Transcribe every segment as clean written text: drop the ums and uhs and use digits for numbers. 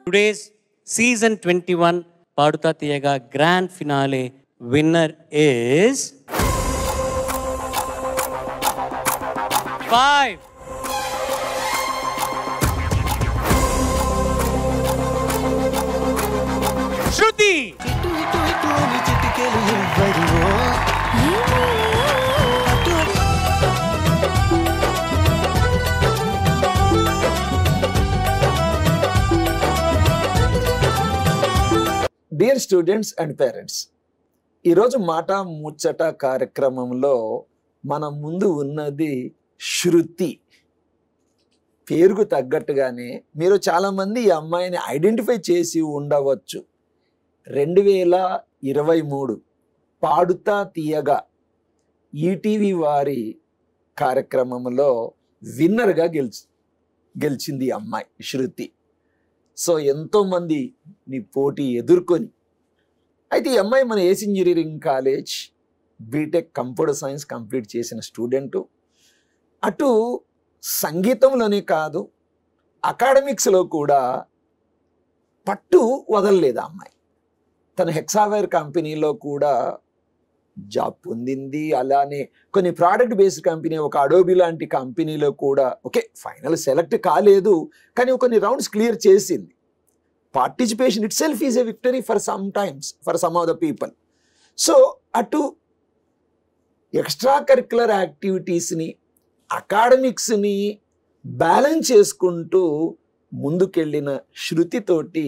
Today's season 21 Paduta Tiyaga grand finale winner is 5. Shruti. Dear students and parents, ఈరోజు మాట ముచ్చట కార్యక్రమంలో మన ముందు ఉన్నది శృతి. పేరుకు తగ్గట్టుగానే మీరు చాలామంది ఈ అమ్మాయిని ఐడెంటిఫై చేసి ఉండవచ్చు. 2023 పాడుతా తీయగా ఈటీవీ వారి కార్యక్రమంలో విన్నర్గా గెలిచింది ఈ అమ్మాయి శృతి. సో ఎంతోమంది నీ పోటీ ఎదుర్కొని, అయితే ఈ అమ్మాయి మన ACE engineering college BTech computer science complete చేసిన స్టూడెంటు. అటు సంగీతంలోనే కాదు, అకాడమిక్స్లో కూడా పట్టు వదలలేదు ఆ అమ్మాయి. తన హెక్సావేర్ కంపెనీలో కూడా జాబ్ పొందింది. అలానే కొన్ని ప్రోడక్ట్ బేస్డ్ కంపెనీ, ఒక అడోబీ లాంటి కంపెనీలో కూడా ఫైనల్ సెలెక్ట్ కాలేదు, కానీ కొన్ని రౌండ్స్ క్లియర్ చేసింది. Participation it self is a victory for some times for some of the people. So అటు ఎక్స్ట్రా కరిక్యులర్ యాక్టివిటీస్ని, అకాడమిక్స్ని బ్యాలెన్స్ చేసుకుంటూ ముందుకెళ్ళిన శృతితోటి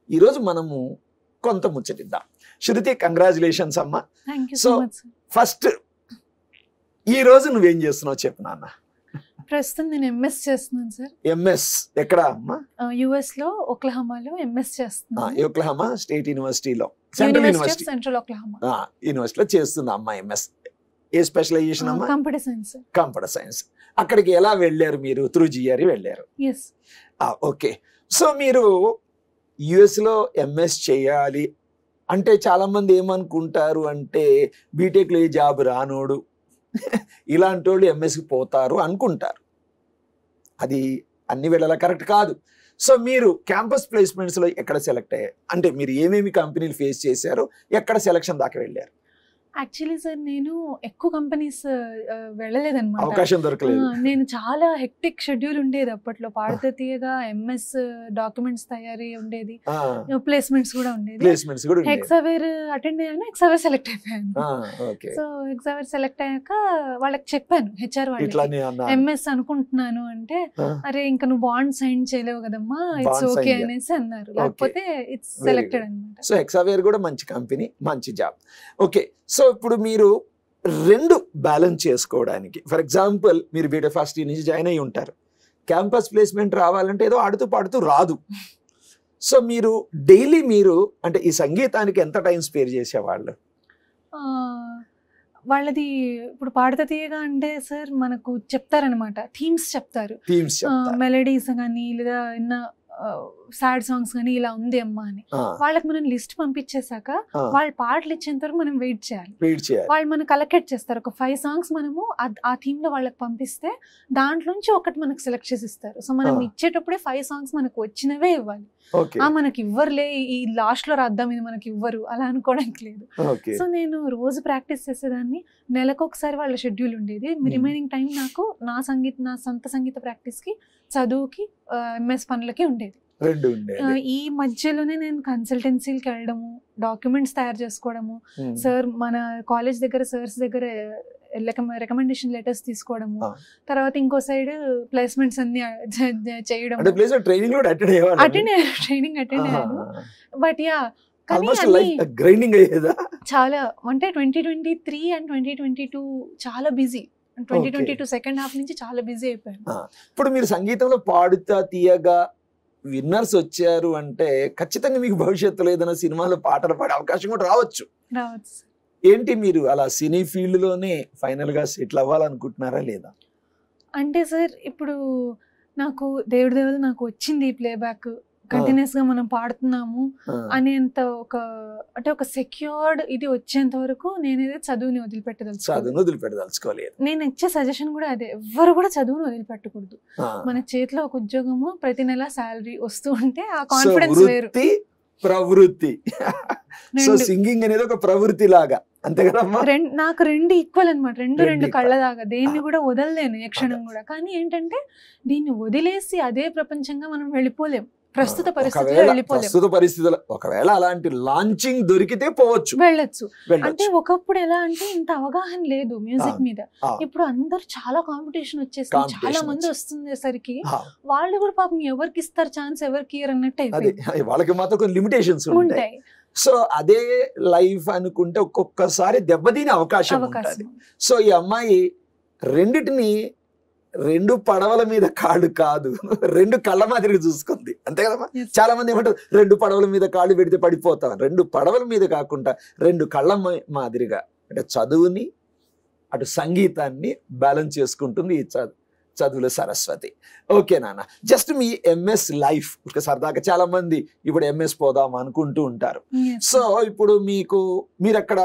ఈరోజు మనము కొంత ముచ్చటిద్దాం. శృతి, కంగ్రాచులేషన్స్ అమ్మా. సో ఫస్ట్ ఈ రోజు నువ్వేం చేస్తున్నావు చెప్పు నాన్న. ప్రస్తుతం నేను ఎంఎస్ చేస్తున్నాను సార్. ఎంఎస్ ఎక్కడ అమ్మా? యుఎస్ లో ఒక్లహోమాలో ఎంఎస్ చేస్తున్నాను. ఒక్లహోమా స్టేట్ యూనివర్సిటీలో, సెంట్రల్ ఒక్లహోమా యూనివర్సిటీలో చేస్తున్నా అమ్మా ఎంఎస్. ఏ స్పెషలైజేషన్ అమ్మా? Computer science. Computer science. అక్కడికి ఎలా వెళ్ళారు మీరు? త్రూ జిఆర్ఈ వెళ్ళారు. ఓకే. సో మీరు యుఎస్లో ఎంఎస్ చేయాలి అంటే చాలా మంది ఏమనుకుంటారు అంటే బీటెక్లో ఏ జాబ్ రానోడు ఇలాంటి వాళ్ళు ఎంఎస్కి పోతారు అనుకుంటారు. అది అన్ని వేళలా కరెక్ట్ కాదు. సో మీరు క్యాంపస్ ప్లేస్మెంట్స్లో ఎక్కడ సెలెక్ట్ అయ్యారు అంటే మీరు ఏమేమి కంపెనీలు ఫేస్ చేశారు, ఎక్కడ సెలక్షన్ దాకా వెళ్ళారు? యాక్చువల్లీ సార్ నేను ఎక్కువ కంపెనీస్ వెళ్ళలేదన్నమాట. అవకాశం దొరకలేదు. నేను చాలా హెక్టిక్ షెడ్యూల్ ఉండేది అప్పట్లో. పాడుతా తీయగా ఎంఎస్ డాక్యుమెంట్స్ తయారీ ఉండేది, ప్లేస్మెంట్స్ కూడా ఉండేది. హెక్సావేర్ అటెండ్ అయ్యాను, హెక్సావేర్ సెలెక్ట్ అయిపోయాను. సో హెక్సావేర్ సెలెక్ట్ అయ్యాక వాళ్ళకి చెప్పాను, హెచ్ఆర్ వాళ్ళకి ఎంఎస్ అనుకుంటున్నాను అంటే, అరే ఇంకా నువ్వు బాండ్ సైన్ చేయలేవు కదమ్మా, ఇట్స్ ఓకే అనేసి అన్నారు. లేకపోతే ఇట్స్ సెలెక్టెడ్ అనమాట. సో హెక్సావేర్ కూడా మంచి కంపెనీ, మంచి జాబ్. ఓకే. సో ఇప్పుడు మీరు రెండు బ్యాలెన్స్ చేసుకోవడానికి, ఫర్ ఎగ్జాంపుల్ మీరు బీటెక్ ఫస్ట్ ఇయర్ నుంచి జాయిన్ అయ్యి ఉంటారు. క్యాంపస్ ప్లేస్మెంట్ రావాలంటే ఏదో ఆడుతూ పాడుతూ రాదు. సో మీరు డైలీ మీరు అంటే ఈ సంగీతానికి ఎంత టైం స్పేర్ చేసేవాళ్ళు? వాళ్ళది ఇప్పుడు పాడుతా తీయగా అంటే సార్ మనకు చెప్తారనమాట, థీమ్స్ చెప్తారు, మెలడీస్ కానీ లేదా సాడ్ సాంగ్స్ కానీ ఇలా ఉంది అమ్మా అని. వాళ్ళకి మనం లిస్ట్ పంపించేశాక వాళ్ళ పాటలు ఇచ్చేంత వరకు మనం వెయిట్ చేయాలి. వాళ్ళు మనకు అలొకేట్ చేస్తారు ఒక 5 సాంగ్స్, మనము ఆ థీమ్ లో వాళ్ళకి పంపిస్తే దాంట్లోంచి ఒకటి మనకు సెలెక్ట్ చేసి ఇస్తారు. సో మనం ఇచ్చేటప్పుడే 5 సాంగ్స్ మనకు వచ్చినవే ఇవ్వాలి. మనకి ఇవ్వరులే ఈ లాస్ట్ లో రాద్దాం ఇది మనకి ఇవ్వరు అలా అనుకోవడానికి లేదు. సో నేను రోజు ప్రాక్టీస్ చేసేదాన్ని. నెలకొకసారి వాళ్ళ షెడ్యూల్ ఉండేది. రిమైనింగ్ టైం నాకు నా సొంత సంగీత ప్రాక్టీస్ కి, చదువుకి, ఎంఎస్ పనులకి ఉండేది. ఈ మధ్యలోనే నేను కన్సల్టెన్సీకి వెళ్ళడము, డాక్యుమెంట్స్ తయారు చేసుకోవడము, సార్ మన కాలేజ్ దగ్గర సర్స్ దగ్గర రికమెండేషన్ లెటర్స్ తీసుకోవడము, తర్వాత ఇంకో సైడ్ ప్లేస్మెంట్స్ అన్ని చేయడం, ట్రైనింగ్ అటెండ్ అయ్యాను. బట్ యా చాలా అంటే 2023 అండ్ 2022 చాలా బిజీ. 2022 సెకండ్ హాఫ్ నుంచి చాలా బిజీ అయిపోయాను. ఇప్పుడు మీరు సంగీతంలో పాడుతా తీయగా విన్నర్స్ వచ్చారు అంటే ఖచ్చితంగా మీకు భవిష్యత్తులో ఏదైనా సినిమాలో పాటలు పాడే అవకాశం కూడా రావచ్చు. ఏంటి మీరు అలా సినీ ఫీల్డ్ లోనే ఫైనల్ గా సెటిల్ అవ్వాలనుకుంటున్నారా లేదా? అంటే సార్ ఇప్పుడు నాకు దేవుడి దేవుడు నాకు వచ్చింది ప్లేబ్యాక్, కంటిన్యూస్ గా మనం పాడుతున్నాము అనేంత ఒక సెక్యూర్డ్ ఇది వచ్చేంత వరకు నేనైతే చదువుని వదిలిపెట్టదలుచుకోలేదు. నేను ఇచ్చే సజెషన్ కూడా అదే, ఎవ్వరు కూడా చదువుని వదిలిపెట్టకూడదు. మన చేతిలో ఒక ఉద్యోగము, ప్రతి నెల శాలరీ వస్తూ ఉంటే ఆ కాన్ఫిడెన్స్ వేరు. ప్రవృత్తి, సో సింగింగ్ అనేది ఒక ప్రవృత్తి లాగా, అంతే కదమ్మా? నాకు రెండు ఈక్వల్ అనమాట, రెండు కళ్ళ దాకా, దేన్ని కూడా వదలలేను ఏ క్షణం కూడా. కానీ ఏంటంటే దీన్ని వదిలేసి అదే ప్రపంచంగా మనం వెళ్ళిపోలేం ప్రస్తుత పరిస్థితుల్లో. ఒకవేళ అలాంటి లాంచింగ్ దొరికితే వెళ్ళొచ్చు. అంటే ఒకప్పుడు ఎలా అంటే ఇంత అవగాహన లేదు మ్యూజిక్ మీద, ఇప్పుడు అందరు చాలా కాంపిటీషన్ వచ్చేసి చాలా మంది వస్తుందేసరికి వాళ్ళు కూడా పాపం ఎవరికి ఇస్తారు ఛాన్స్, ఎవరికి ఇయర్ అన్నట్టు అయిపోయింది. వాళ్ళకి మాత్రం కొన్ని లిమిటేషన్స్ ఉంటాయి. సో అదే లైఫ్ అనుకుంటే ఒక్కొక్కసారి దెబ్బతినే అవకాశం ఉంటుంది. సో ఈ అమ్మాయి రెండిటిని రెండు పడవల మీద కాళ్ళు కాదు, రెండు కళ్ళ మాదిరిగా చూసుకుంది, అంతే కదమ్మా? చాలా మంది ఏమంటారు రెండు పడవల మీద కాళ్ళు పెడితే పడిపోతాం. రెండు పడవల మీద కాకుండా రెండు కళ్ళ మాదిరిగా, అంటే చదువుని అటు సంగీతాన్ని బ్యాలెన్స్ చేసుకుంటుంది ఈ చదువుల సరస్వతి. ఓకే నాన్న, జస్ట్ మీ ఎంఎస్ లైఫ్ సరదాగా చాలా మంది ఇప్పుడు ఎంఎస్ పోదాం అనుకుంటూ ఉంటారు. సో ఇప్పుడు మీరు అక్కడ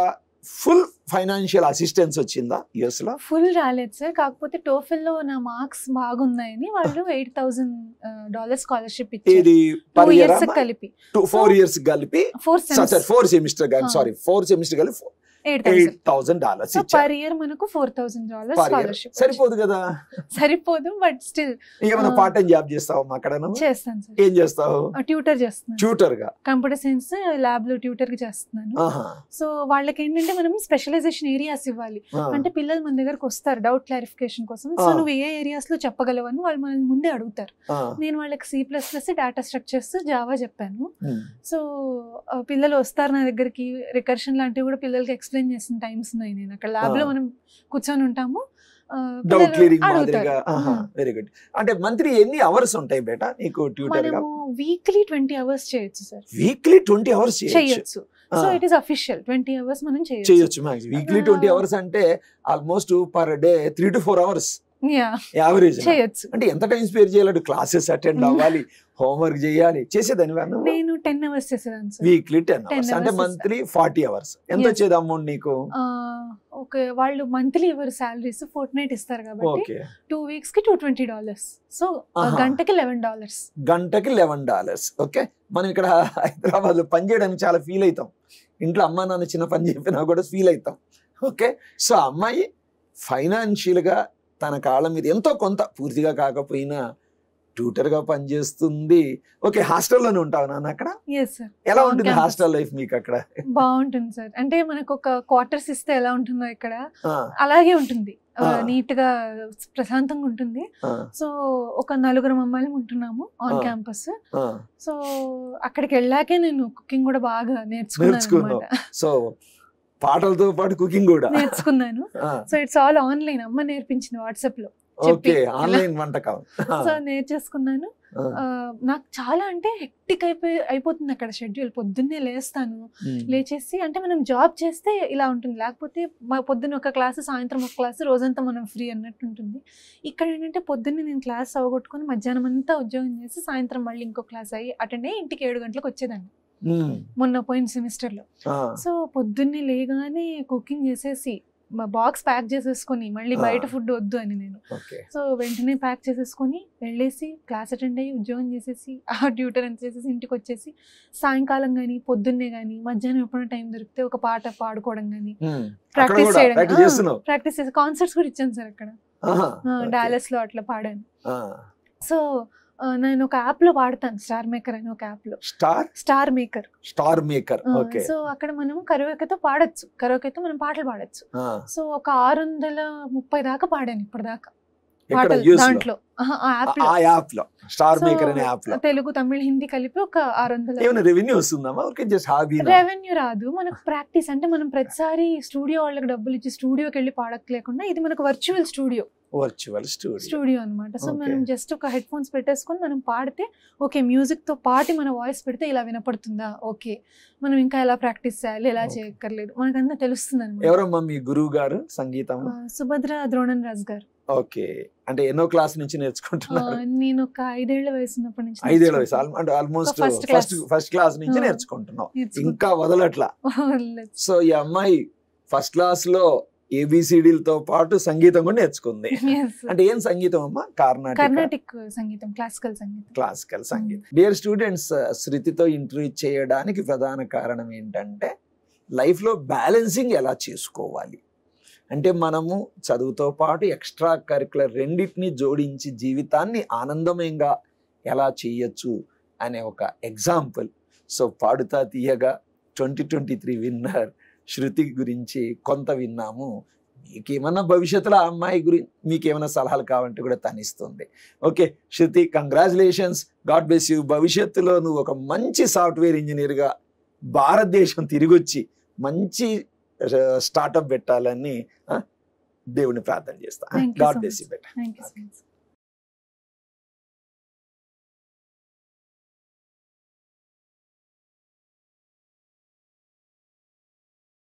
ఫుల్ ఫైనాన్షియల్ అసిస్టెన్స్ వచ్చిందా యుఎస్ లో? ఫుల్ రాలేదు సార్, కాకపోతే టోఫెల్ లో నా మార్క్స్ బాగున్నాయని వాళ్ళు $8,000 స్కాలర్షిప్ ఇచ్చారు. 2 years కలిపి 4 years కలిపి 4 సెమిస్టర్ కలిపి $8,000 పర్ ఇయర్ మనకు $4,000 స్కాలర్షిప్. సరిపోదు కదా? సరిపోదు, బట్ స్టిల్. ఏమైనా పార్ట్ టైం జాబ్ చేస్తావా అక్కడ? చేస్తాను సార్. ఏం చేస్తావు? ట్యూటర్ చేస్తున్నాను. ట్యూటర్ గా కంప్యూటర్ సైన్స్ ల్యాబ్ లో ట్యూటర్ గా చేస్తున్నాను. సో వాళ్ళకి ఏంటంటే మనం స్పెషలైజేషన్ ఏరియాస్ ఇవ్వాలి. అంటే పిల్లలు మన దగ్గరకు వస్తారు డౌట్ క్లారిఫికేషన్ కోసం. సో నువ్వు ఏ ఏరియాస్ లో చెప్పగలవని వాళ్ళు మనల్ని ముందే అడుగుతారు. నేను వాళ్ళకి C++, డేటా స్ట్రక్చర్స్, జావా చెప్పాను. సో పిల్లలు వస్తారు నా దగ్గరికి, రికర్షన్ లాంటివి కూడా పిల్లలకి ఎక్స్ప్లెయిన్ చేసిన టైమ్స్ ఉన్నాయి. నేను అక్కడ ల్యాబ్ లో మనం కూర్చొని ఉంటాము. డౌట్ క్లియరింగ్ మాదిరిగా. Very good. అంటే మంత్లీ ఎన్ని అవర్స్ ఉంటాయి బేటా నీకు ట్యూటర్ గా? వీక్లీ 20 hours చేయొచ్చు సార్. వీక్లీ 20 hours చేయొచ్చు. So it is official 20 hours మనం చేయొచ్చు. వీక్లీ 20 hours అంటే almost per day 3 to 4 hours average చేయొచ్చు. అంటే ఎంత టైం స్పేర్ చేయాలి? క్లాసెస్ అటెండ్ అవ్వాలి, హోంవర్క్ చేయాలి, చేసేదాన్ని. నేను 10 hours చేసేదాన్ని సార్. వీక్లీ 10 hours అంటే మంత్లీ 40 hours. ఎంత వచ్చేది అమౌంట్ నీకు? వాళ్ళు మంత్లీ ఎవరు సాలరీస్ ఫోర్ట్నైట్ ఇస్తారు కాబట్టి 2 weeks కి $220. సో గంటకి $11. గంటకి $11. ఓకే. మనం ఇక్కడ హైదరాబాద్ లో పని చేయడానికి చాలా ఫీల్ అవుతాం. ఇంట్లో అమ్మా నాన్న చిన్న పని చెప్పినా కూడా ఫీల్ అవుతాం. ఓకే. సో అమ్మాయి ఫైనాన్షియల్ గా తన కాళ్ళ మీద ఎంతో కొంత, పూర్తిగా కాకపోయినా ట్యూటర్ గా పనిచేస్తుంది. ఓకే. హాస్టల్లోనే ఉంటావు నాన్న అక్కడ? ఎలా ఉంటుంది హాస్టల్ లైఫ్ మీకు అక్కడ? బాగుంటుంది సార్. అంటే మనకు ఒక క్వార్టర్స్ ఇస్తే ఎలా ఉంటుందో ఇక్కడ అలాగే ఉంటుంది. నీట్ గా ప్రశాంతంగా ఉంటుంది. సో ఒక 4 అమ్మాయిలు ఉంటున్నాము ఆన్ క్యాంపస్. సో అక్కడికి వెళ్ళాకే నేను కుకింగ్ కూడా బాగా నేర్చుకున్నాను. సో పాటలతో పాటు కుకింగ్ కూడా నేర్చుకున్నాను. సో ఇట్స్ ఆల్ ఆన్లైన్, అమ్మ నేర్పించింది వాట్సాప్ లో. ఆన్లైన్ వంటకం. సో నేర్చేసుకున్నాను. నాకు చాలా అంటే హెక్టిక్ అయిపోతుంది అక్కడ షెడ్యూల్. పొద్దున్నే లేస్తాను, లేచేసి అంటే మనం జాబ్ చేస్తే ఇలా ఉంటుంది, లేకపోతే పొద్దున్న ఒక క్లాసు, సాయంత్రం ఒక క్లాసు, రోజంతా మనం ఫ్రీ అన్నట్టు ఉంటుంది. ఇక్కడ ఏంటంటే పొద్దున్నే నేను క్లాస్ అవగొట్టుకొని మధ్యాహ్నం అంతా ఉద్యోగం చేసి సాయంత్రం మళ్ళీ ఇంకో క్లాస్ అటెండ్ అయ్యి ఇంటికి 7 గంటలకు వచ్చేదాన్ని మొన్న పోయిన సెమిస్టర్ లో. సో పొద్దున్నే లేగానే కుకింగ్ చేసేసి బాక్స్ ప్యాక్ చేసేసుకొని, మళ్ళీ బయట ఫుడ్ వద్దు అని నేను. సో వెంటనే ప్యాక్ చేసేసుకొని వెళ్ళేసి క్లాస్ అటెండ్ అయ్యి ఉద్యోగం చేసేసి ఆ ట్యూటర్ అని చేసేసి ఇంటికి వచ్చేసి సాయంకాలం కానీ పొద్దున్నే కానీ మధ్యాహ్నం ఎప్పుడైనా టైం దొరికితే ఒక పాట పాడుకోవడం కానీ, ప్రాక్టీస్ చేయడం, ప్రాక్టీస్ చేసి కాన్సర్ట్స్ కూడా ఇచ్చాను సార్ అక్కడ డాలస్ లో అట్లా పాడాను. సో నేను ఒక యాప్ లో పాడతాను, స్టార్ మేకర్ అని ఒక యాప్ లో. Star maker. సో అక్కడ మనం కరోకేతో పాడొచ్చు, కరోకేతో మనం పాటలు పాడొచ్చు. సో ఒక 630 దాకా పాడాను ఇప్పటిదాకా పాటలు దాంట్లో. తెలుగు, తమిళ, హిందీ కలిపి ఒక 600. రెవెన్యూ రాదు మనకు, ప్రాక్టీస్. అంటే మనం ప్రతిసారి స్టూడియో వాళ్ళకి డబ్బులు ఇచ్చి స్టూడియోకి వెళ్ళి పాడలేకుండా ఇది మనకు వర్చువల్ స్టూడియో అన్నమాట. సో మనం జస్ట్ ఒక హెడ్ ఫోన్స్ పెట్టేసుకొని మనం పాడితే ఓకే, మ్యూజిక్ తో పాటు మన వాయిస్ పెడితే ఇలా వినపడుతుందా, ఓకే మనం ఇంకా ఎలా ప్రాక్టీస్ చేయాలి, ఎలా చేయక్కర్లేదు, మనకంతా తెలుస్తుంది అనమాట. ఎవరమ్మా మీ గురువు గారు సంగీతం? సుభద్ర ద్రోణన్ రాజ్ గారు. ఓకే, అంటే ఎన్నో క్లాస్ నుంచి నేర్చుకుంటున్నారు? నేను ఒక 5 ఏళ్ల వయసు ఉన్నప్పటి నుంచి 5 ఏళ్ల వయసు, అంటే ఆల్మోస్ట్ ఫస్ట్ క్లాస్ నుంచి నేర్చుకుంటున్నావు, ఇంకా వదలట్లా. సో ఈ అమ్మాయి ఫస్ట్ క్లాస్ లో ABCDలతో పాటు సంగీతం కూడా నేర్చుకుంది. అంటే ఏం సంగీతం అమ్మా? కర్ణాటిక్ సంగీతం, క్లాసికల్ సంగీతం. డియర్ స్టూడెంట్స్, శృతితో ఇంటర్వ్యూ చేయడానికి ప్రధాన కారణం ఏంటంటే లైఫ్ లో బ్యాలెన్సింగ్ ఎలా చేసుకోవాలి అంటే, మనము చదువుతో పాటు ఎక్స్ట్రా కరికులర్ రెండింటిని జోడించి జీవితాన్ని ఆనందమయంగా ఎలా చేయొచ్చు అనే ఒక ఎగ్జాంపుల్. సో పాడుతా తీయగా 2023 విన్నర్ శృతి గురించి కొంత విన్నాము. మీకేమన్నా భవిష్యత్తులో ఆ అమ్మాయి గురించి మీకేమైనా సలహాలు కావాలంటే కూడా తనిస్తుంది. Okay Shruti, congratulations, God bless you. భవిష్యత్తులో నువ్వు ఒక మంచి సాఫ్ట్వేర్ ఇంజనీర్గా భారతదేశం తిరిగి వచ్చి మంచి స్టార్ట్అప్ పెట్టాలని దేవుని ప్రార్థన చేస్తా. God bless you better.